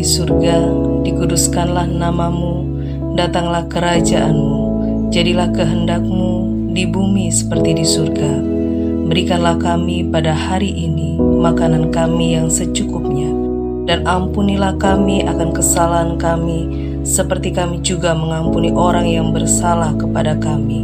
di surga, dikuduskanlah namamu, datanglah kerajaanmu, jadilah kehendakmu di bumi seperti di surga. Berikanlah kami pada hari ini makanan kami yang secukupnya, dan ampunilah kami akan kesalahan kami, seperti kami juga mengampuni orang yang bersalah kepada kami.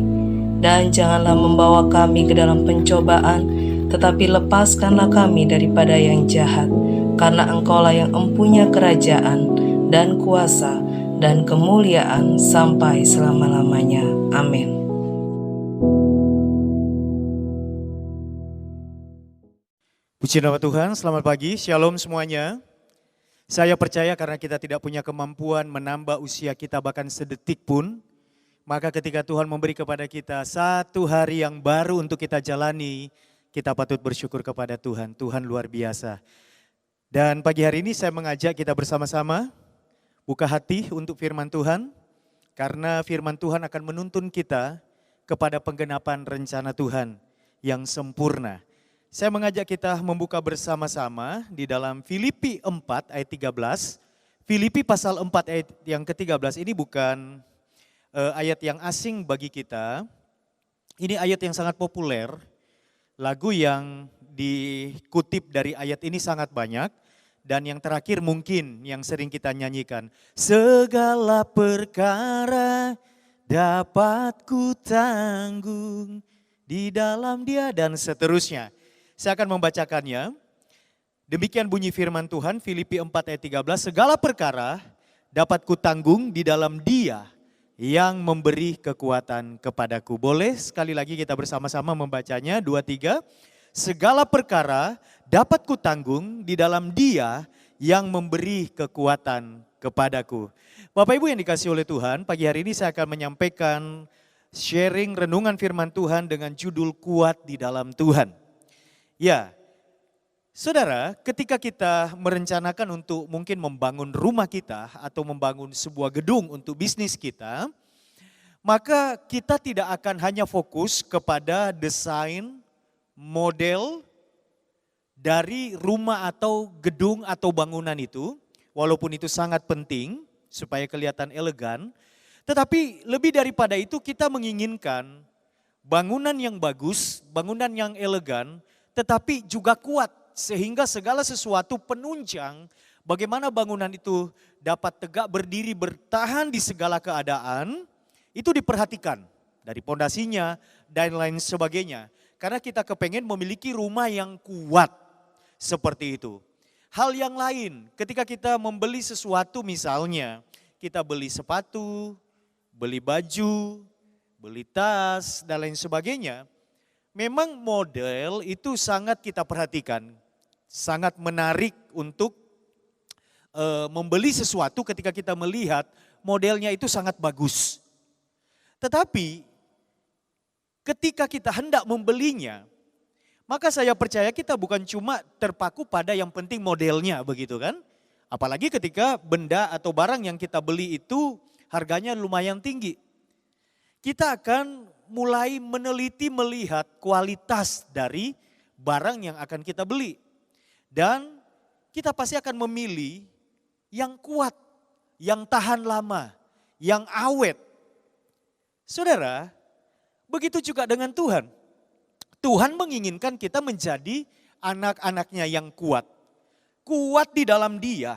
Dan janganlah membawa kami ke dalam pencobaan, tetapi lepaskanlah kami daripada yang jahat. Karena Engkaulah yang empunya kerajaan dan kuasa dan kemuliaan sampai selama-lamanya. Amin. Puji nama Tuhan, selamat pagi, shalom semuanya. Saya percaya karena kita tidak punya kemampuan menambah usia kita bahkan sedetik pun, maka ketika Tuhan memberi kepada kita satu hari yang baru untuk kita jalani, kita patut bersyukur kepada Tuhan. Tuhan luar biasa. Dan pagi hari ini saya mengajak kita bersama-sama buka hati untuk firman Tuhan, karena firman Tuhan akan menuntun kita kepada penggenapan rencana Tuhan yang sempurna. Saya mengajak kita membuka bersama-sama di dalam Filipi 4 ayat 13. Filipi pasal 4 ayat yang ke-13 ini bukan ayat yang asing bagi kita. Ini ayat yang sangat populer. Lagu yang dikutip dari ayat ini sangat banyak. Dan yang terakhir mungkin yang sering kita nyanyikan. Segala perkara dapat ku tanggung di dalam Dia, dan seterusnya. Saya akan membacakannya. Demikian bunyi firman Tuhan, Filipi 4 ayat 13. Segala perkara dapat ku tanggung di dalam Dia yang memberi kekuatan kepadaku. Boleh sekali lagi kita bersama-sama membacanya, 2, 3. Segala perkara dapat ku tanggung di dalam Dia yang memberi kekuatan kepadaku. Bapak Ibu yang dikasihi oleh Tuhan, pagi hari ini saya akan menyampaikan sharing renungan firman Tuhan dengan judul Kuat di dalam Tuhan. Ya, saudara, ketika kita merencanakan untuk mungkin membangun rumah kita atau membangun sebuah gedung untuk bisnis kita, maka kita tidak akan hanya fokus kepada desain, model dari rumah atau gedung atau bangunan itu, walaupun itu sangat penting supaya kelihatan elegan, tetapi lebih daripada itu kita menginginkan bangunan yang bagus, bangunan yang elegan, tetapi juga kuat sehingga segala sesuatu penunjang bagaimana bangunan itu dapat tegak berdiri bertahan di segala keadaan, itu diperhatikan dari pondasinya dan lain sebagainya. Karena kita kepengen memiliki rumah yang kuat seperti itu. Hal yang lain ketika kita membeli sesuatu, misalnya kita beli sepatu, beli baju, beli tas dan lain sebagainya. Memang model itu sangat kita perhatikan, sangat menarik untuk membeli sesuatu ketika kita melihat modelnya itu sangat bagus. Tetapi ketika kita hendak membelinya, maka saya percaya kita bukan cuma terpaku pada yang penting modelnya, begitu kan? Apalagi ketika benda atau barang yang kita beli itu harganya lumayan tinggi. Kita akan mulai meneliti melihat kualitas dari barang yang akan kita beli. Dan kita pasti akan memilih yang kuat, yang tahan lama, yang awet. Saudara, begitu juga dengan Tuhan. Tuhan menginginkan kita menjadi anak-anaknya yang kuat. Kuat di dalam Dia,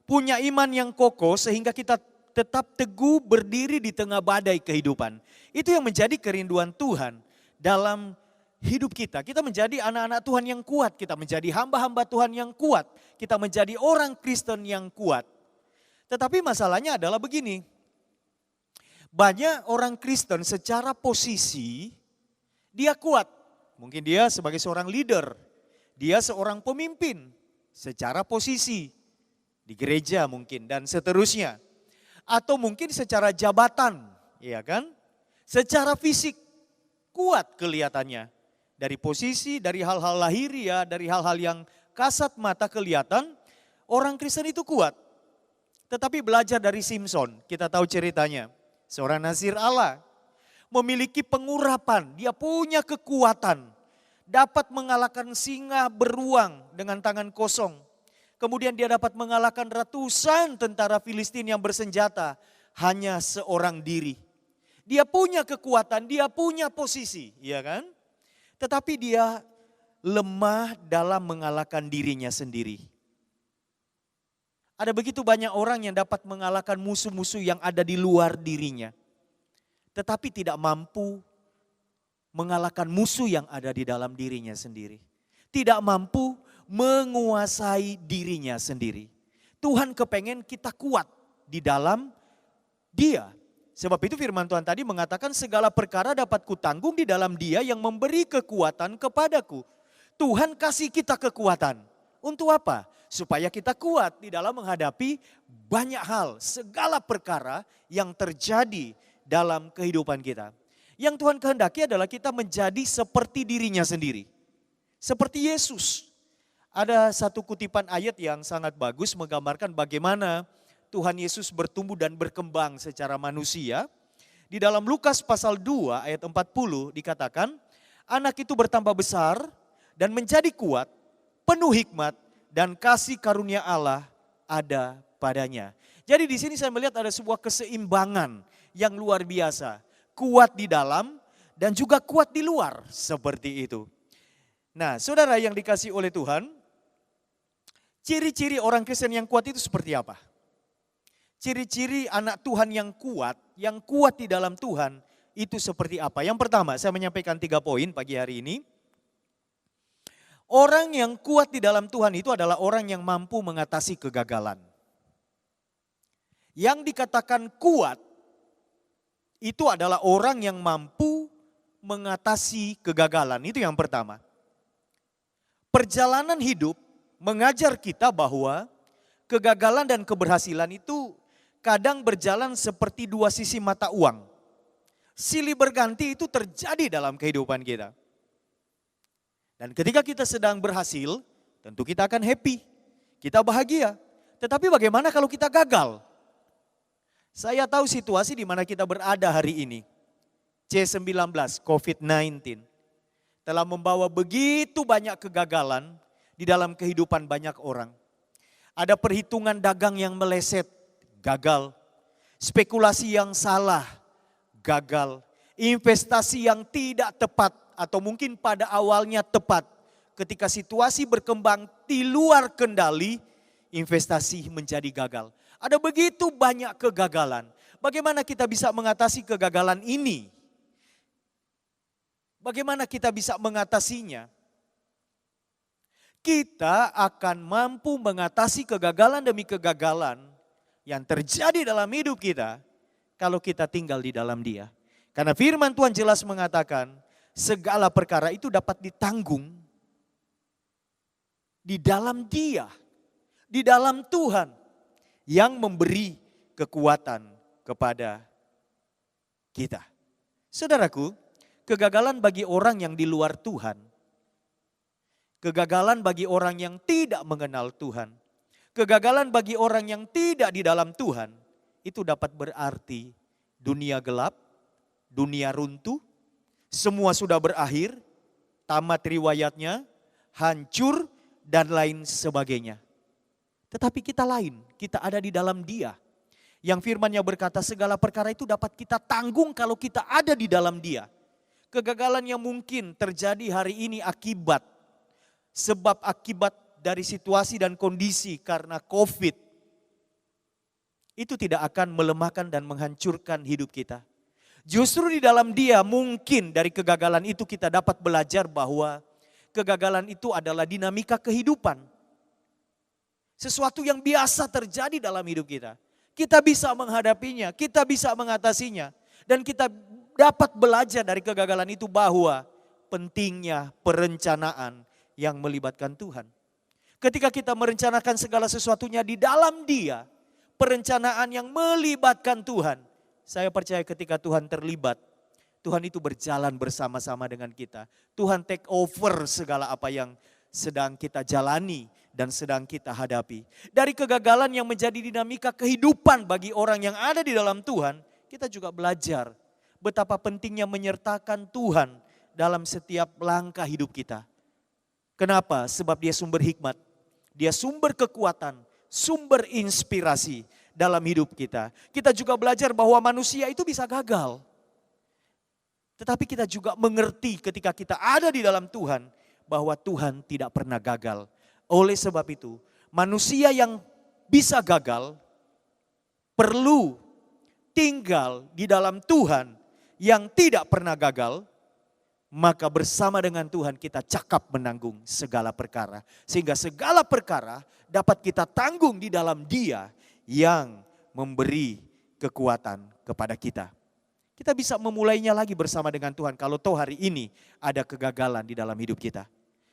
punya iman yang kokoh sehingga kita tetap teguh berdiri di tengah badai kehidupan. Itu yang menjadi kerinduan Tuhan dalam hidup kita. Kita menjadi anak-anak Tuhan yang kuat, kita menjadi hamba-hamba Tuhan yang kuat, kita menjadi orang Kristen yang kuat. Tetapi masalahnya adalah begini, banyak orang Kristen secara posisi dia kuat. Mungkin dia sebagai seorang leader, dia seorang pemimpin secara posisi di gereja mungkin dan seterusnya. Atau mungkin secara jabatan, ya kan? Secara fisik kuat kelihatannya. Dari posisi, dari hal-hal lahiriah, dari hal-hal yang kasat mata kelihatan, orang Kristen itu kuat. Tetapi belajar dari Simpson, kita tahu ceritanya. Seorang nazir Allah, memiliki pengurapan, dia punya kekuatan. Dapat mengalahkan singa beruang dengan tangan kosong. Kemudian dia dapat mengalahkan ratusan tentara Filistin yang bersenjata. Hanya seorang diri. Dia punya kekuatan, dia punya posisi, ya kan? Tetapi dia lemah dalam mengalahkan dirinya sendiri. Ada begitu banyak orang yang dapat mengalahkan musuh-musuh yang ada di luar dirinya. Tetapi tidak mampu mengalahkan musuh yang ada di dalam dirinya sendiri. Tidak mampu menguasai dirinya sendiri. Tuhan kepengen kita kuat di dalam Dia. Sebab itu firman Tuhan tadi mengatakan segala perkara dapat kutanggung di dalam Dia yang memberi kekuatan kepadaku. Tuhan kasih kita kekuatan. Untuk apa? Supaya kita kuat di dalam menghadapi banyak hal, segala perkara yang terjadi dalam kehidupan kita. Yang Tuhan kehendaki adalah kita menjadi seperti dirinya sendiri. Seperti Yesus. Ada satu kutipan ayat yang sangat bagus menggambarkan bagaimana Tuhan Yesus bertumbuh dan berkembang secara manusia. Di dalam Lukas pasal 2 ayat 40 dikatakan, anak itu bertambah besar dan menjadi kuat, penuh hikmat, dan kasih karunia Allah ada padanya. Jadi di sini saya melihat ada sebuah keseimbangan yang luar biasa. Kuat di dalam dan juga kuat di luar seperti itu. Nah saudara yang dikasih oleh Tuhan, ciri-ciri orang Kristen yang kuat itu seperti apa? Ciri-ciri anak Tuhan yang kuat di dalam Tuhan itu seperti apa? Yang pertama saya menyampaikan 3 poin pagi hari ini. Orang yang kuat di dalam Tuhan itu adalah orang yang mampu mengatasi kegagalan. Yang dikatakan kuat itu adalah orang yang mampu mengatasi kegagalan. Itu yang pertama. Perjalanan hidup mengajar kita bahwa kegagalan dan keberhasilan itu kadang berjalan seperti 2 sisi mata uang. Silih berganti itu terjadi dalam kehidupan kita. Dan ketika kita sedang berhasil, tentu kita akan happy, kita bahagia. Tetapi bagaimana kalau kita gagal? Saya tahu situasi di mana kita berada hari ini. C19, COVID-19 telah membawa begitu banyak kegagalan di dalam kehidupan banyak orang. Ada perhitungan dagang yang meleset, gagal. Spekulasi yang salah, gagal. Investasi yang tidak tepat atau mungkin pada awalnya tepat. Ketika situasi berkembang di luar kendali, investasi menjadi gagal. Ada begitu banyak kegagalan. Bagaimana kita bisa mengatasi kegagalan ini? Bagaimana kita bisa mengatasinya? Kita akan mampu mengatasi kegagalan demi kegagalan yang terjadi dalam hidup kita kalau kita tinggal di dalam Dia. Karena firman Tuhan jelas mengatakan segala perkara itu dapat ditanggung di dalam Dia, di dalam Tuhan yang memberi kekuatan kepada kita. Saudaraku, kegagalan bagi orang yang di luar Tuhan, kegagalan bagi orang yang tidak mengenal Tuhan, kegagalan bagi orang yang tidak di dalam Tuhan, itu dapat berarti dunia gelap, dunia runtuh, semua sudah berakhir, tamat riwayatnya, hancur dan lain sebagainya. Tetapi kita lain, kita ada di dalam Dia. Yang firman-Nya berkata segala perkara itu dapat kita tanggung kalau kita ada di dalam Dia. Kegagalan yang mungkin terjadi hari ini sebab akibat dari situasi dan kondisi karena COVID, itu tidak akan melemahkan dan menghancurkan hidup kita. Justru di dalam Dia mungkin dari kegagalan itu kita dapat belajar bahwa kegagalan itu adalah dinamika kehidupan. Sesuatu yang biasa terjadi dalam hidup kita. Kita bisa menghadapinya, kita bisa mengatasinya. Dan kita dapat belajar dari kegagalan itu bahwa pentingnya perencanaan yang melibatkan Tuhan. Ketika kita merencanakan segala sesuatunya di dalam Dia, perencanaan yang melibatkan Tuhan. Saya percaya ketika Tuhan terlibat, Tuhan itu berjalan bersama-sama dengan kita. Tuhan take over segala apa yang sedang kita jalani dan sedang kita hadapi. Dari kegagalan yang menjadi dinamika kehidupan bagi orang yang ada di dalam Tuhan, kita juga belajar betapa pentingnya menyertakan Tuhan dalam setiap langkah hidup kita. Kenapa? Sebab Dia sumber hikmat, Dia sumber kekuatan, sumber inspirasi dalam hidup kita. Kita juga belajar bahwa manusia itu bisa gagal. Tetapi kita juga mengerti ketika kita ada di dalam Tuhan, bahwa Tuhan tidak pernah gagal. Oleh sebab itu, manusia yang bisa gagal perlu tinggal di dalam Tuhan yang tidak pernah gagal, maka bersama dengan Tuhan kita cakap menanggung segala perkara. Sehingga segala perkara dapat kita tanggung di dalam Dia yang memberi kekuatan kepada kita. Kita bisa memulainya lagi bersama dengan Tuhan kalau toh hari ini ada kegagalan di dalam hidup kita.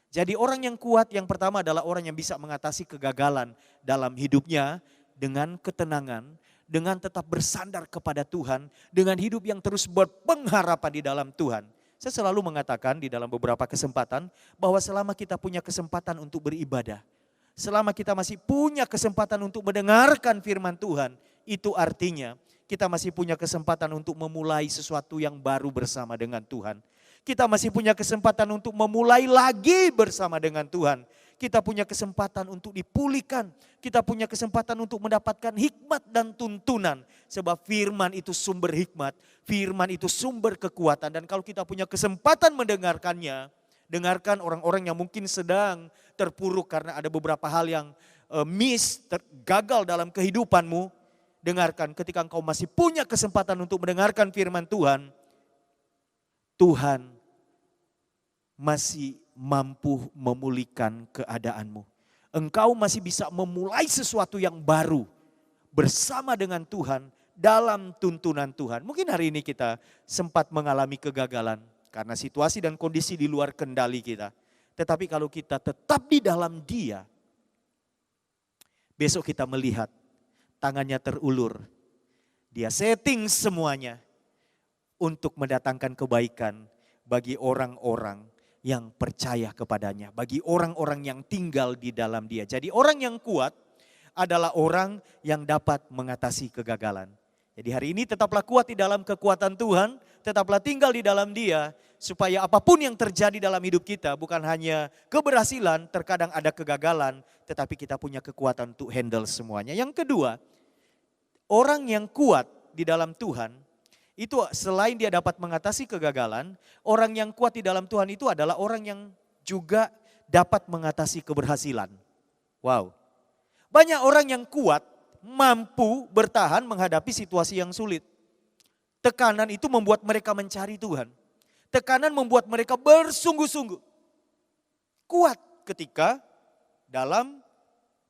Jadi orang yang kuat yang pertama adalah orang yang bisa mengatasi kegagalan dalam hidupnya dengan ketenangan, dengan tetap bersandar kepada Tuhan, dengan hidup yang terus berpengharapan di dalam Tuhan. Saya selalu mengatakan di dalam beberapa kesempatan bahwa selama kita punya kesempatan untuk beribadah, selama kita masih punya kesempatan untuk mendengarkan firman Tuhan, itu artinya kita masih punya kesempatan untuk memulai sesuatu yang baru bersama dengan Tuhan. Kita masih punya kesempatan untuk memulai lagi bersama dengan Tuhan. Kita punya kesempatan untuk dipulihkan. Kita punya kesempatan untuk mendapatkan hikmat dan tuntunan. Sebab firman itu sumber hikmat. Firman itu sumber kekuatan. Dan kalau kita punya kesempatan mendengarkannya, dengarkan orang-orang yang mungkin sedang terpuruk karena ada beberapa hal yang gagal dalam kehidupanmu. Dengarkan ketika engkau masih punya kesempatan untuk mendengarkan firman Tuhan, Tuhan masih mampu memulihkan keadaanmu. Engkau masih bisa memulai sesuatu yang baru bersama dengan Tuhan dalam tuntunan Tuhan. Mungkin hari ini kita sempat mengalami kegagalan karena situasi dan kondisi di luar kendali kita. Tetapi kalau kita tetap di dalam Dia, besok kita melihat tangannya terulur. Dia setting semuanya untuk mendatangkan kebaikan bagi orang-orang yang percaya kepadanya. Bagi orang-orang yang tinggal di dalam Dia. Jadi orang yang kuat adalah orang yang dapat mengatasi kegagalan. Jadi hari ini tetaplah kuat di dalam kekuatan Tuhan. Tetaplah tinggal di dalam Dia. Supaya apapun yang terjadi dalam hidup kita bukan hanya keberhasilan, terkadang ada kegagalan. Tetapi kita punya kekuatan untuk handle semuanya. Yang kedua, orang yang kuat di dalam Tuhan, itu selain dia dapat mengatasi kegagalan, orang yang kuat di dalam Tuhan itu adalah orang yang juga dapat mengatasi keberhasilan. Wow. Banyak orang yang kuat mampu bertahan menghadapi situasi yang sulit. Tekanan itu membuat mereka mencari Tuhan. Tekanan membuat mereka bersungguh-sungguh. Kuat ketika dalam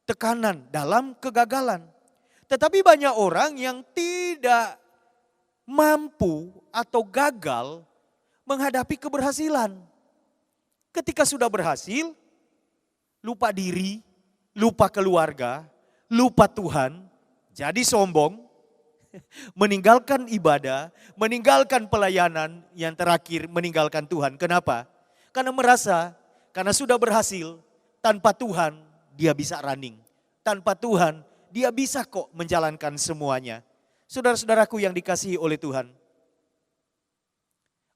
tekanan, dalam kegagalan. Tetapi banyak orang yang tidak mampu atau gagal menghadapi keberhasilan. Ketika sudah berhasil, lupa diri, lupa keluarga, lupa Tuhan, jadi sombong, meninggalkan ibadah, meninggalkan pelayanan, yang terakhir meninggalkan Tuhan. Kenapa? Karena merasa, karena sudah berhasil, tanpa Tuhan dia bisa running. Tanpa Tuhan dia bisa kok menjalankan semuanya. Saudara-saudaraku yang dikasihi oleh Tuhan.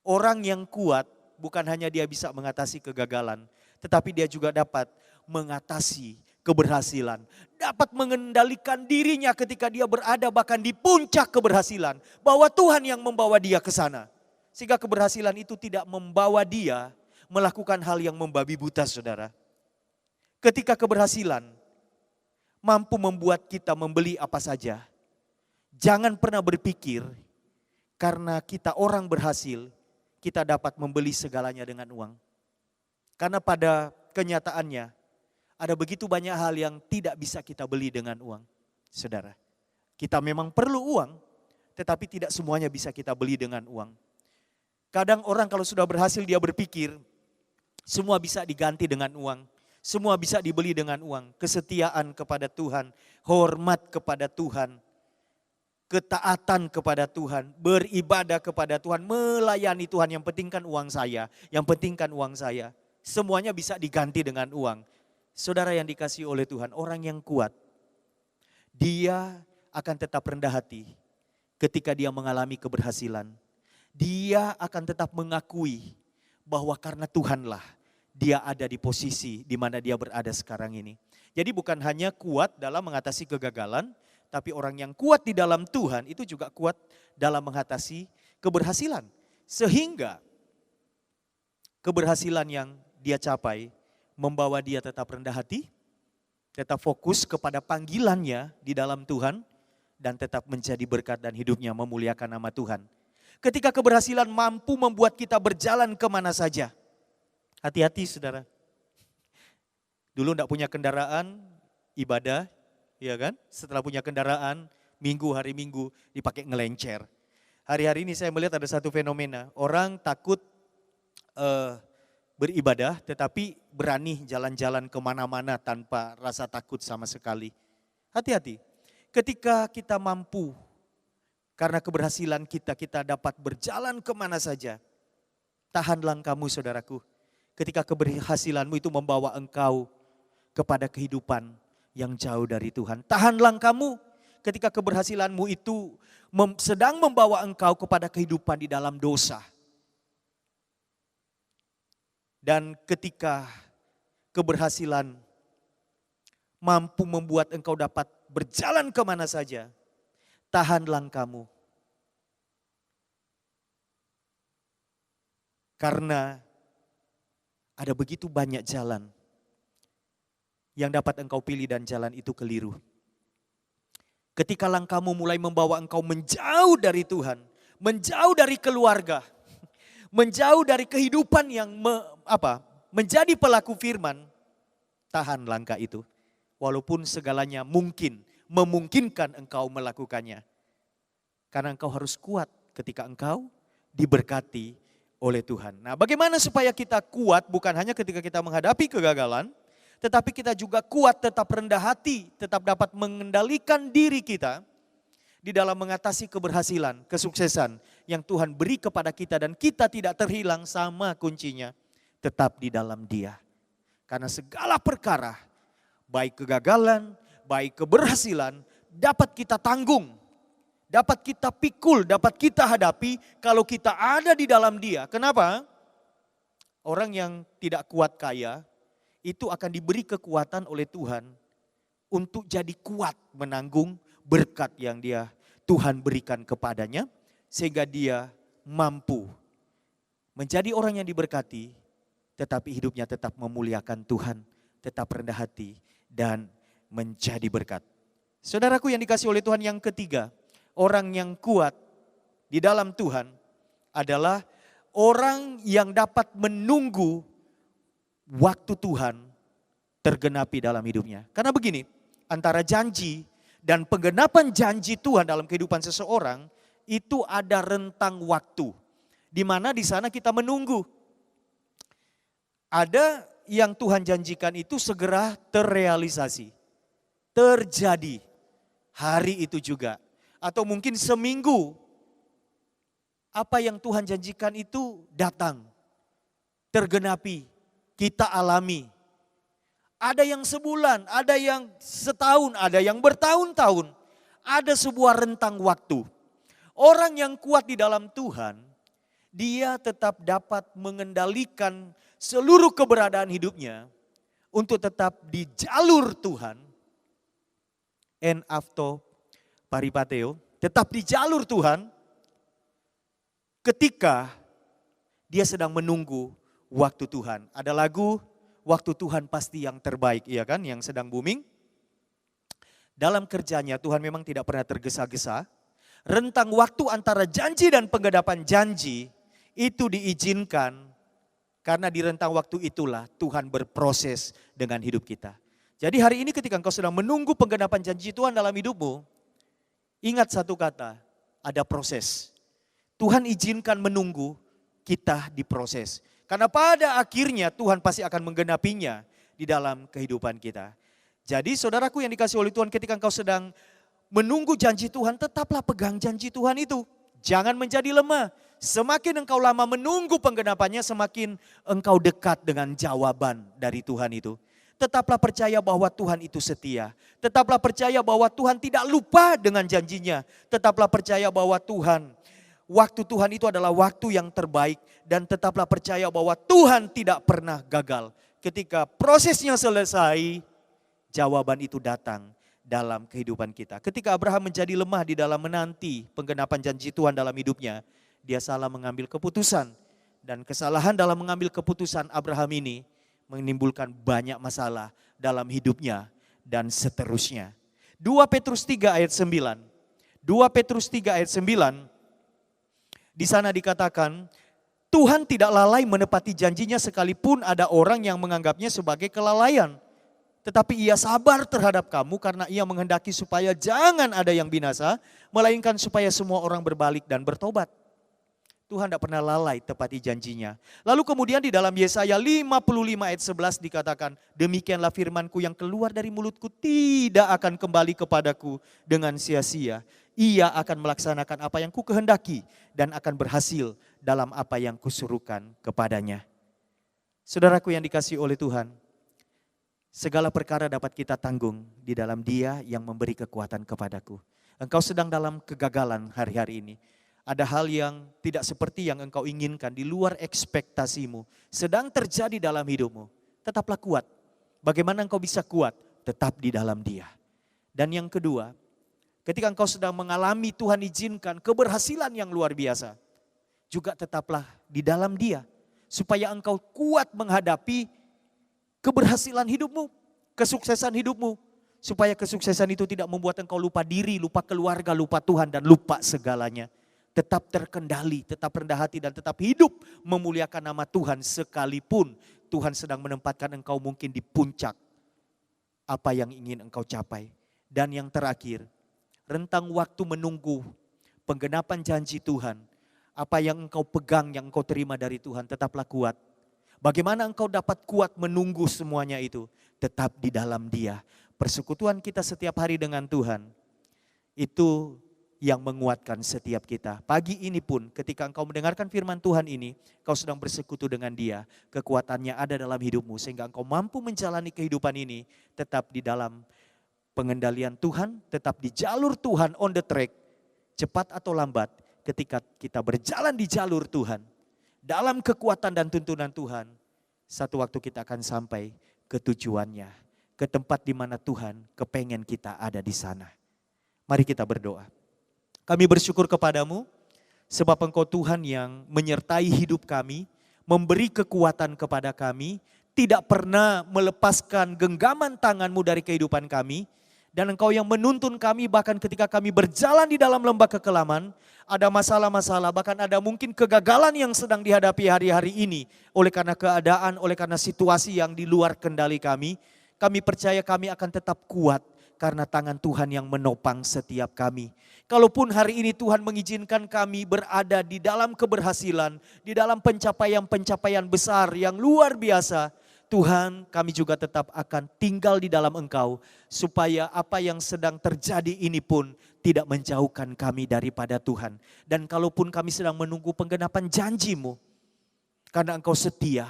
Orang yang kuat bukan hanya dia bisa mengatasi kegagalan. Tetapi dia juga dapat mengatasi keberhasilan. Dapat mengendalikan dirinya ketika dia berada bahkan di puncak keberhasilan. Bahwa Tuhan yang membawa dia ke sana. Sehingga keberhasilan itu tidak membawa dia melakukan hal yang membabi buta, saudara. Ketika keberhasilan mampu membuat kita membeli apa saja. Jangan pernah berpikir karena kita orang berhasil, kita dapat membeli segalanya dengan uang. Karena pada kenyataannya ada begitu banyak hal yang tidak bisa kita beli dengan uang. Saudara, kita memang perlu uang, tetapi tidak semuanya bisa kita beli dengan uang. Kadang orang kalau sudah berhasil dia berpikir semua bisa diganti dengan uang. Semua bisa dibeli dengan uang. Kesetiaan kepada Tuhan, hormat kepada Tuhan, ketaatan kepada Tuhan, beribadah kepada Tuhan, melayani Tuhan. Yang penting kan uang saya, yang penting kan uang saya. Semuanya bisa diganti dengan uang. Saudara yang dikasihi oleh Tuhan, orang yang kuat, dia akan tetap rendah hati ketika dia mengalami keberhasilan. Dia akan tetap mengakui bahwa karena Tuhanlah dia ada di posisi di mana dia berada sekarang ini. Jadi bukan hanya kuat dalam mengatasi kegagalan, tapi orang yang kuat di dalam Tuhan itu juga kuat dalam mengatasi keberhasilan. Sehingga keberhasilan yang dia capai membawa dia tetap rendah hati, tetap fokus kepada panggilannya di dalam Tuhan, dan tetap menjadi berkat dan hidupnya memuliakan nama Tuhan. Ketika keberhasilan mampu membuat kita berjalan kemana saja. Hati-hati saudara. Dulu enggak punya kendaraan, ibadah, ya kan? Setelah punya kendaraan, hari minggu dipakai ngelencer. Hari-hari ini saya melihat ada satu fenomena, orang takut beribadah tetapi berani jalan-jalan kemana-mana tanpa rasa takut sama sekali. Hati-hati, ketika kita mampu, karena keberhasilan kita dapat berjalan kemana saja. Tahan langkahmu saudaraku, ketika keberhasilanmu itu membawa engkau kepada kehidupan yang jauh dari Tuhan. Tahan langkahmu ketika keberhasilanmu itu sedang membawa engkau kepada kehidupan di dalam dosa. Dan ketika keberhasilan mampu membuat engkau dapat berjalan kemana saja, tahan langkahmu. Karena ada begitu banyak jalan yang dapat engkau pilih dan jalan itu keliru. Ketika langkahmu mulai membawa engkau menjauh dari Tuhan, menjauh dari keluarga, menjauh dari kehidupan yang menjadi pelaku firman, tahan langkah itu. Walaupun segalanya memungkinkan engkau melakukannya. Karena engkau harus kuat ketika engkau diberkati oleh Tuhan. Nah, bagaimana supaya kita kuat bukan hanya ketika kita menghadapi kegagalan, tetapi kita juga kuat, tetap rendah hati, tetap dapat mengendalikan diri kita di dalam mengatasi keberhasilan, kesuksesan yang Tuhan beri kepada kita dan kita tidak terhilang sama kuncinya, tetap di dalam Dia. Karena segala perkara, baik kegagalan, baik keberhasilan, dapat kita tanggung, dapat kita pikul, dapat kita hadapi kalau kita ada di dalam Dia. Kenapa? Orang yang tidak kuat kaya, itu akan diberi kekuatan oleh Tuhan untuk jadi kuat menanggung berkat yang Tuhan berikan kepadanya. Sehingga dia mampu menjadi orang yang diberkati, tetapi hidupnya tetap memuliakan Tuhan, tetap rendah hati dan menjadi berkat. Saudaraku yang dikasihi oleh Tuhan, yang ketiga, orang yang kuat di dalam Tuhan adalah orang yang dapat menunggu waktu Tuhan tergenapi dalam hidupnya. Karena begini, antara janji dan penggenapan janji Tuhan dalam kehidupan seseorang itu ada rentang waktu. Di mana di sana kita menunggu. Ada yang Tuhan janjikan itu segera terrealisasi. Terjadi hari itu juga. Atau mungkin seminggu. Apa yang Tuhan janjikan itu datang. Tergenapi. Kita alami. Ada yang sebulan, ada yang setahun, ada yang bertahun-tahun. Ada sebuah rentang waktu. Orang yang kuat di dalam Tuhan, dia tetap dapat mengendalikan seluruh keberadaan hidupnya untuk tetap di jalur Tuhan. En afto paripateo, tetap di jalur Tuhan ketika dia sedang menunggu waktu Tuhan. Ada lagu, waktu Tuhan pasti yang terbaik, iya kan, yang sedang booming. Dalam kerjanya Tuhan memang tidak pernah tergesa-gesa. Rentang waktu antara janji dan penggenapan janji itu diizinkan karena di rentang waktu itulah Tuhan berproses dengan hidup kita. Jadi hari ini ketika engkau sedang menunggu penggenapan janji Tuhan dalam hidupmu, ingat satu kata, ada proses. Tuhan izinkan menunggu, kita diproses. Karena pada akhirnya Tuhan pasti akan menggenapinya di dalam kehidupan kita. Jadi saudaraku yang dikasihi oleh Tuhan, ketika engkau sedang menunggu janji Tuhan, tetaplah pegang janji Tuhan itu. Jangan menjadi lemah. Semakin engkau lama menunggu penggenapannya, semakin engkau dekat dengan jawaban dari Tuhan itu. Tetaplah percaya bahwa Tuhan itu setia. Tetaplah percaya bahwa Tuhan tidak lupa dengan janjinya. Tetaplah percaya bahwa waktu Tuhan itu adalah waktu yang terbaik. Dan tetaplah percaya bahwa Tuhan tidak pernah gagal. Ketika prosesnya selesai, jawaban itu datang dalam kehidupan kita. Ketika Abraham menjadi lemah di dalam menanti penggenapan janji Tuhan dalam hidupnya, dia salah mengambil keputusan. Dan kesalahan dalam mengambil keputusan Abraham ini menimbulkan banyak masalah dalam hidupnya dan seterusnya. 2 Petrus 3 ayat 9. 2 Petrus 3 ayat 9. Di sana dikatakan, Tuhan tidak lalai menepati janjinya sekalipun ada orang yang menganggapnya sebagai kelalaian. Tetapi ia sabar terhadap kamu karena ia menghendaki supaya jangan ada yang binasa, melainkan supaya semua orang berbalik dan bertobat. Tuhan tidak pernah lalai tepati janjinya. Lalu kemudian di dalam Yesaya 55 ayat 11 dikatakan, demikianlah firmanku yang keluar dari mulutku tidak akan kembali kepadaku dengan sia-sia. Ia akan melaksanakan apa yang ku kehendaki dan akan berhasil dalam apa yang kusuruhkan kepadanya. Saudaraku yang dikasihi oleh Tuhan, segala perkara dapat kita tanggung di dalam Dia yang memberi kekuatan kepadaku. Engkau sedang dalam kegagalan hari-hari ini. Ada hal yang tidak seperti yang engkau inginkan, di luar ekspektasimu, sedang terjadi dalam hidupmu. Tetaplah kuat. Bagaimana engkau bisa kuat? Tetap di dalam Dia. Dan yang kedua, ketika engkau sedang mengalami Tuhan izinkan keberhasilan yang luar biasa, juga tetaplah di dalam Dia. Supaya engkau kuat menghadapi keberhasilan hidupmu, kesuksesan hidupmu. Supaya kesuksesan itu tidak membuat engkau lupa diri, lupa keluarga, lupa Tuhan dan lupa segalanya. Tetap terkendali, tetap rendah hati dan tetap hidup memuliakan nama Tuhan sekalipun Tuhan sedang menempatkan engkau mungkin di puncak apa yang ingin engkau capai. Dan yang terakhir, rentang waktu menunggu penggenapan janji Tuhan. Apa yang engkau pegang, yang engkau terima dari Tuhan, tetaplah kuat. Bagaimana engkau dapat kuat menunggu semuanya itu? Tetap di dalam Dia. Persekutuan kita setiap hari dengan Tuhan, itu yang menguatkan setiap kita. Pagi ini pun ketika engkau mendengarkan firman Tuhan ini, kau sedang bersekutu dengan Dia. Kekuatannya ada dalam hidupmu sehingga engkau mampu menjalani kehidupan ini tetap di dalam pengendalian Tuhan, tetap di jalur Tuhan, on the track. Cepat atau lambat ketika kita berjalan di jalur Tuhan, dalam kekuatan dan tuntunan Tuhan, satu waktu kita akan sampai ke tujuannya, ke tempat di mana Tuhan kepengen kita ada di sana. Mari kita berdoa. Kami bersyukur kepadamu sebab Engkau Tuhan yang menyertai hidup kami, memberi kekuatan kepada kami, tidak pernah melepaskan genggaman tangan-Mu dari kehidupan kami, dan Engkau yang menuntun kami bahkan ketika kami berjalan di dalam lembah kekelaman, ada masalah-masalah, bahkan ada mungkin kegagalan yang sedang dihadapi hari-hari ini oleh karena keadaan, oleh karena situasi yang di luar kendali kami. Kami percaya kami akan tetap kuat karena tangan Tuhan yang menopang setiap kami. Kalaupun hari ini Tuhan mengizinkan kami berada di dalam keberhasilan, di dalam pencapaian-pencapaian besar yang luar biasa, Tuhan kami juga tetap akan tinggal di dalam Engkau, supaya apa yang sedang terjadi ini pun tidak menjauhkan kami daripada Tuhan. Dan kalaupun kami sedang menunggu penggenapan janji-Mu, karena Engkau setia,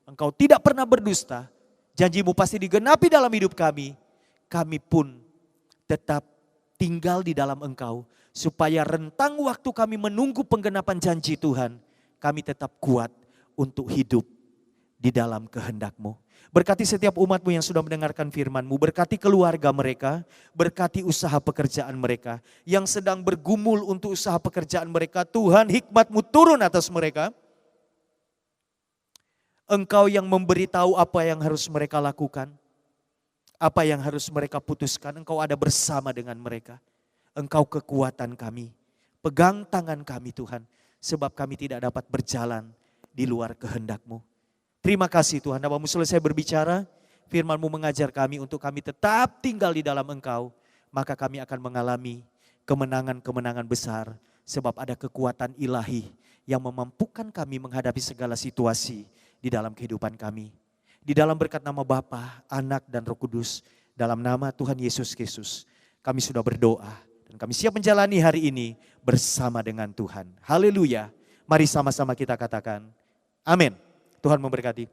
Engkau tidak pernah berdusta, janji-Mu pasti digenapi dalam hidup kami, kami pun tetap tinggal di dalam Engkau, supaya rentang waktu kami menunggu penggenapan janji Tuhan, kami tetap kuat untuk hidup di dalam kehendak-Mu. Berkati setiap umat-Mu yang sudah mendengarkan firman-Mu, berkati keluarga mereka, berkati usaha pekerjaan mereka, yang sedang bergumul untuk usaha pekerjaan mereka, Tuhan hikmat-Mu turun atas mereka. Engkau yang memberitahu apa yang harus mereka lakukan, apa yang harus mereka putuskan, Engkau ada bersama dengan mereka. Engkau kekuatan kami, pegang tangan kami Tuhan, sebab kami tidak dapat berjalan di luar kehendak-Mu. Terima kasih Tuhan, Bapa-Mu selesai berbicara, firman-Mu mengajar kami untuk kami tetap tinggal di dalam Engkau, maka kami akan mengalami kemenangan-kemenangan besar, sebab ada kekuatan ilahi yang memampukan kami menghadapi segala situasi di dalam kehidupan kami. Di dalam berkat nama Bapa, Anak dan Roh Kudus, dalam nama Tuhan Yesus Kristus, kami sudah berdoa dan kami siap menjalani hari ini bersama dengan Tuhan. Haleluya. Mari sama-sama kita katakan, amin. Tuhan memberkati.